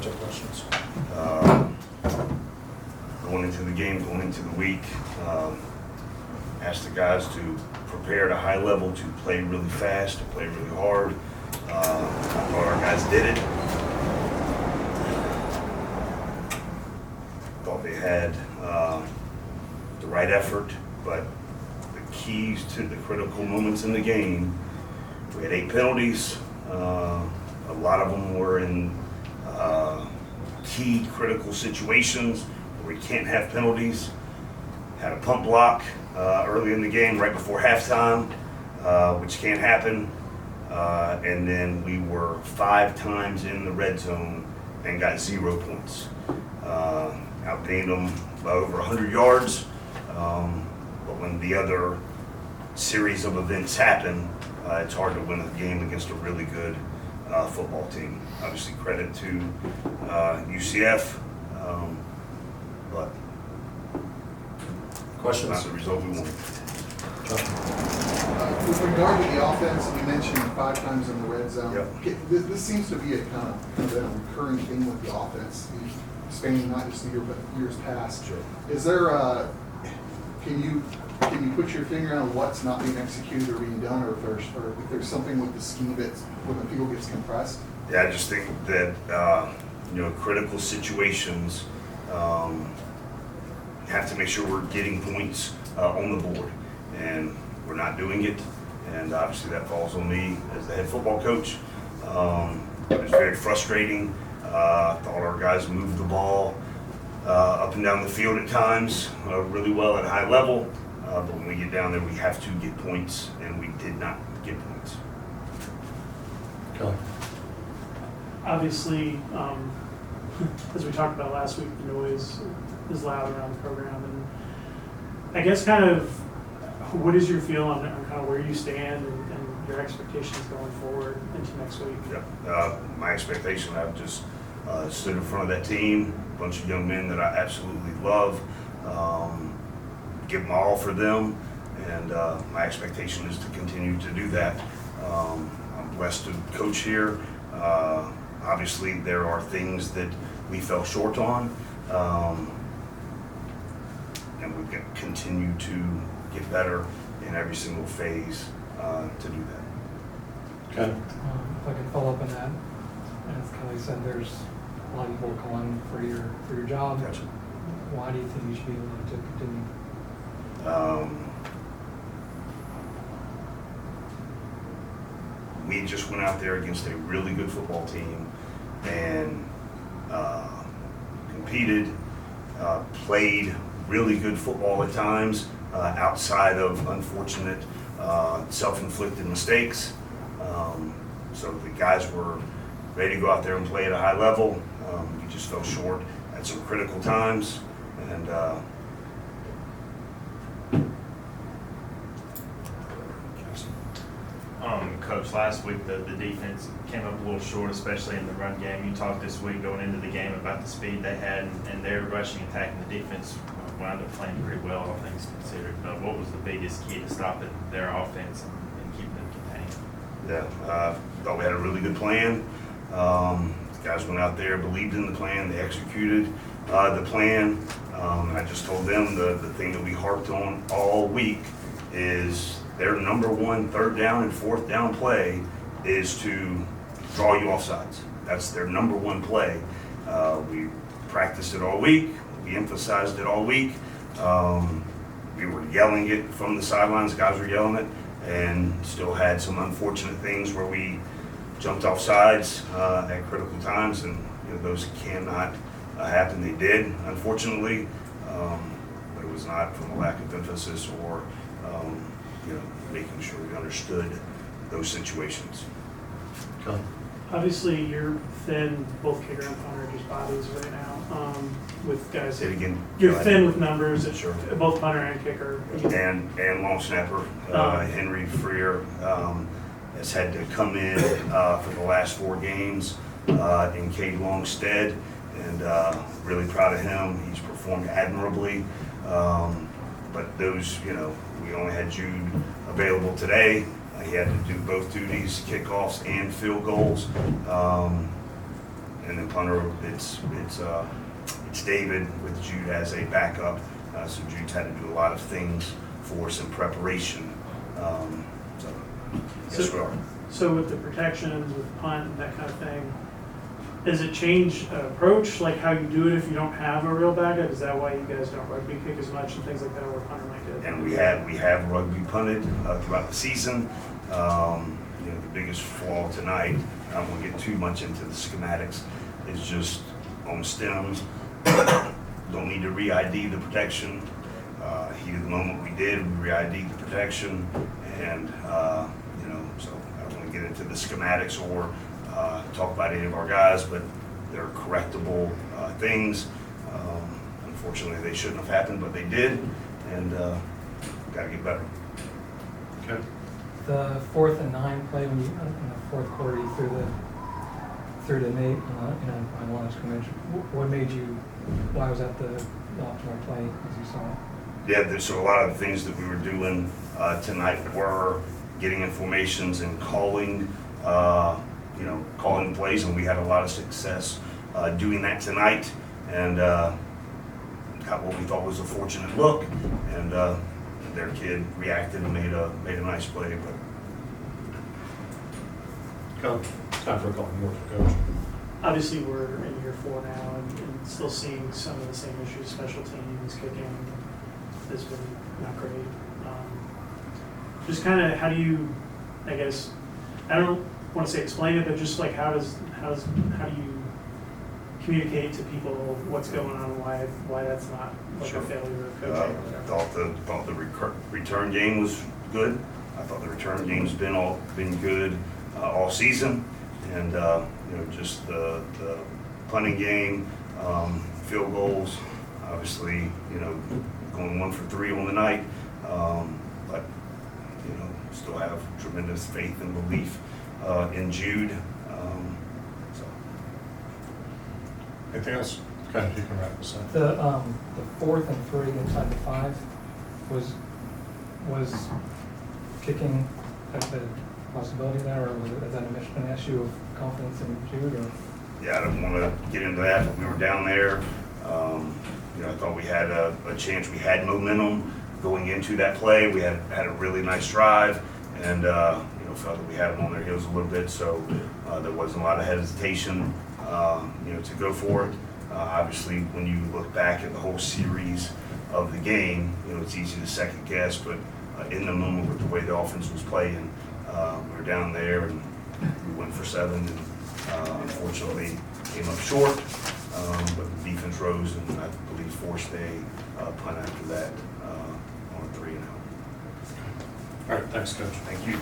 Budget questions. Going into the game, going into the week, asked the guys to prepare at a high level, to play really fast, to play really hard. I thought our guys did it. Thought they had the right effort, but the keys to the critical moments in the game, we had 8 penalties. A lot of them were in key critical situations where we can't have penalties. Had a pump block early in the game, right before halftime, which can't happen. And then we were 5 times in the red zone and got 0 points. Outgained them by over 100 yards. But when the other series of events happen, it's hard to win a game against a really good football team. Obviously, credit to UCF, but Questions? not the result we wanted. With regard to the offense, you mentioned 5 times in the red zone. Yep. This seems to be a kind of a recurring theme with the offense, spanning not just the year, but years past. Sure. Is there can you put your finger on what's not being executed or being done, or if there's something with the scheme that's when the field gets compressed? Yeah, I just think that critical situations have to make sure we're getting points on the board, and we're not doing it. And obviously that falls on me as the head football coach. It was very frustrating. Thought our guys moved the ball up and down the field at times really well at a high level. But when we get down there, we have to get points, and we did not get points. Kelly. Obviously, as we talked about last week, the noise is loud around the program, and I guess kind of what is your feel on kind of where you stand and your expectations going forward into next week? Yeah. My expectation, I've just stood in front of that team, a bunch of young men that I absolutely love, give my all for them, and my expectation is to continue to do that. I'm blessed to coach here. Obviously, there are things that we fell short on, and we've got to continue to get better in every single phase to do that. Okay. If I can follow up on that, as Kelly said, there's a lot of people calling for your job. Gotcha. Why do you think you should be willing to continue? We just went out there against a really good football team and competed, played really good football at times, outside of unfortunate self-inflicted mistakes. So the guys were ready to go out there and play at a high level. We just fell short at some critical times, and Coach, last week the defense came up a little short, especially in the run game. You talked this week going into the game about the speed they had and their rushing attack, and the defense wound up playing pretty well, all things considered. But what was the biggest key to stopping their offense and keeping them contained? Yeah, thought we had a really good plan. The guys went out there, believed in the plan, they executed the plan. I just told them the thing that we harped on all week is their number one 3rd down and 4th down play is to draw you off sides. That's their number one play. We practiced it all week. We emphasized it all week. We were yelling it from the sidelines. Guys were yelling it, and still had some unfortunate things where we jumped off sides at critical times, and those cannot happen. They did, unfortunately, but it was not from a lack of emphasis or making sure we understood those situations. Kelly. Obviously, you're thin, both kicker and punter are just bodies right now. With guys, Say it again. you're thin with numbers. Sure. Both punter and kicker. And long snapper, Henry Freer has had to come in for the last 4 games in Cade Longstead, and really proud of him. He's performed admirably. But those, we only had Jude available today. He had to do both duties, kickoffs and field goals. and then punter, it's David with Jude as a backup. So Jude's had to do a lot of things for us in preparation. So yes, we are. So with the protections, with punt and that kind of thing, does it change approach, like how you do it if you don't have a real backup? Is that why you guys don't rugby kick as much and things like that, where punter might do it? And we have rugby punted throughout the season. You know, the biggest flaw tonight, I don't want to get too much into the schematics, is just on stems. Don't need to re-ID the protection. Heat of the moment we did, we re-ID'd the protection, and you know, so I don't want to get into the schematics or talk about any of our guys, but they're correctable things. Unfortunately, they shouldn't have happened, but they did, and got to get better. Okay. The 4th and 9 play when you, in the fourth quarter, you threw to Nate on line of scrimmage. What made you, why was that the optimal play as you saw it? Yeah, so a lot of the things that we were doing tonight were getting in formations and calling, you know, calling plays, and we had a lot of success doing that tonight, and got what we thought was a fortunate look, and their kid reacted and made a nice play. But Time for a couple more for Coach. Obviously, we're in year 4 now and still seeing some of the same issues. Special teams, kicking has been not great. Just kind of how do you, I guess, I don't want to say explain it, but just like how do you communicate to people what's going on and why that's not like Sure. a failure of coaching or whatever? thought the return game was good. I thought the return game's been good all season, and you know, just the punting game, field goals, obviously, you know, going 1 for 3 on the night, but you know, still have tremendous faith and belief in Jude. So Anything else? Okay, you can wrap this up. The 4th and 3 inside the 5 was kicking a possibility there, or was that an issue of confidence in Jude? Or? yeah, I don't want to get into that, but we were down there. You know, I thought we had a chance. We had momentum going into that play. We had a really nice drive, and you know, felt that we had them on their heels a little bit. So there wasn't a lot of hesitation, you know, to go for it. Obviously, when you look back at the whole series of the game, you know, it's easy to second guess, but in the moment with the way the offense was playing, we were down there and we went for 7, and unfortunately came up short. But the defense rose and I believe forced a punt after that on a 3-and-out. All right, thanks, Coach. Thank you.